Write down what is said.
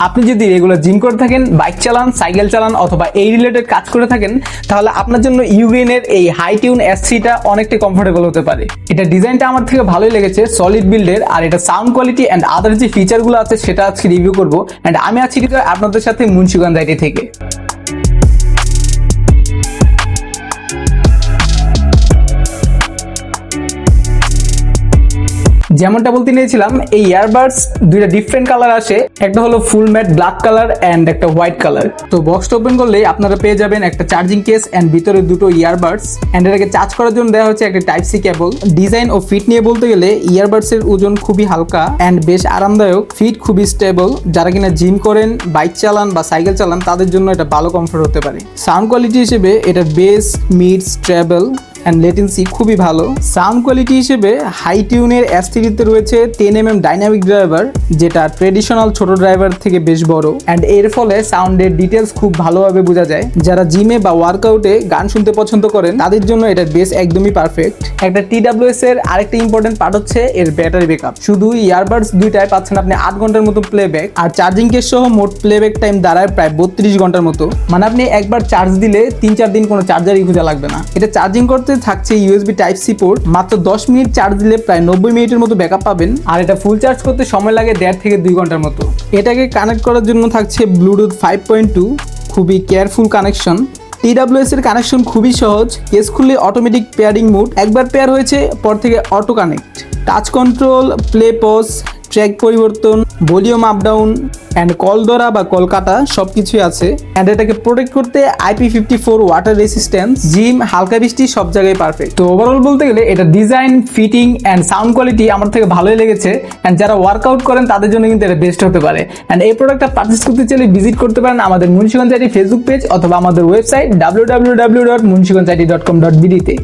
আপনি যদি regular gym করে থাকেন, বাইক চালান, সাইকেল চালান অথবা এই রিলেটেড কাজ করে থাকেন, তাহলে আপনার জন্য ইউগ্রেনের এই হাই টিউন S3টা অনেকটা কমফোর্টেবল হতে পারে। এটা ডিজাইনটা আমার থেকে ভালোই লেগেছে, সলিড বিল্ডের, আর এটা সাউন্ড কোয়ালিটি অ্যান্ড আদার যে ফিচারগুলো আছে সেটা আজকে রিভিউ করবো। অ্যান্ড আমি আছি আপনাদের সাথে মুন্সিগঞ্জ আইটি থেকে। যেমনটা বলতে নিয়েছিলাম, এই ইয়ারবাডস দুইটা ডিফারেন্ট কালার আসে, একটা হলো ফুল ম্যাট ব্ল্যাক কালার এন্ড একটা হোয়াইট কালার। তো বক্সটা ওপেন করলেই আপনারা পেয়ে যাবেন একটা চার্জিং কেস এন্ড ভিতরে দুটো ইয়ারবাডস, এন্ড এটাকে চার্জ করার জন্য দেওয়া হচ্ছে একটা টাইপ সি কেবল। ডিজাইন ও ফিট নিয়ে বলতে গেলে ইয়ারবাডস এর ওজন খুবই হালকা এন্ড বেশ আরামদায়ক, ফিট খুবই স্টেবল। যারা কিনা জিম করেন, বাইক চালান বা সাইকেল চালান তাদের জন্য এটা ভালো কমফোর্ট হতে পারে। সাউন্ড কোয়ালিটি হিসেবে এটা base, midst, treble and latency খুবই ভালো। সাউন্ড কোয়ালিটি হিসেবে হাই টিউনের S3তে রয়েছে 10mm ডাইনামিক ড্রাইভার, যেটা ট্রেডিশনাল ছোট ড্রাইভার থেকে বেশ বড়, অ্যান্ড এর ফলে সাউন্ডের ডিটেলস খুব ভালোভাবে বোঝা যায়। যারা জিমে বা ওয়ার্কআউটে গান শুনতে পছন্দ করেন তাদের জন্য এটা বেস একদমই পারফেক্ট। একটা TWS এর আরেকটা ইম্পর্টেন্ট পার্ট হচ্ছে এর ব্যাটারি ব্যাকআপ। শুধু ইয়ারবাডস দুইটায় পাচ্ছেন আপনি 8 ঘন্টার মতো প্লেব্যাক, আর চার্জিং কেস সহ মোট প্লেব্যাক টাইম দাঁড়ায় প্রায় 32 ঘন্টার মতো। মানে আপনি একবার চার্জ দিলে 3-4 দিন কোনো চার্জারই খোঁজা লাগবে না। এটা চার্জিং করতে থাকছে USB টাইপ সি পোর্ট, মাত্র 10 মিনিট চার্জ দিলে প্রায় 90 মিনিটের মতো ব্যাকআপ পাবেন, আর এটা ফুল চার্জ করতে সময় লাগে 1.5 থেকে 2 ঘন্টার মতো। এটাকে কানেক্ট করার জন্য থাকছে ব্লুটুথ 5.2, খুবই কেয়ারফুল কানেকশন। TWS এর কানেকশন খুবই সহজ, কেস খুললে অটোমেটিক পেয়ারিং মোড, একবার পেয়ার হয়েছে পর থেকে auto connect. Touch control, play pause, track পরিবর্তন, volume up down and call ধরা বা কল কাটা সবকিছুই আছে। অ্যান্ড এটাকে প্রোটেক্ট করতে IP54 ওয়াটার রেসিস্ট্যান্স, জিম, হালকা বৃষ্টি সব জায়গায় পারফেক্ট। তো ওভারঅল বলতে গেলে এটা design, fitting and sound quality আমার থেকে ভালোই লেগেছে। অ্যান্ড যারা ওয়ার্কআউট করেন তাদের জন্য কিন্তু এটা বেস্ট হতে পারে। অ্যান্ড এই প্রোডাক্টটা পারচেস করতে চাইলে ভিজিট করতে পারেন আমাদের মুন্সিগঞ্জ আইটি ফেসবুক পেজ অথবা আমাদের ওয়েবসাইট www.munshiganjit.com.bd তে।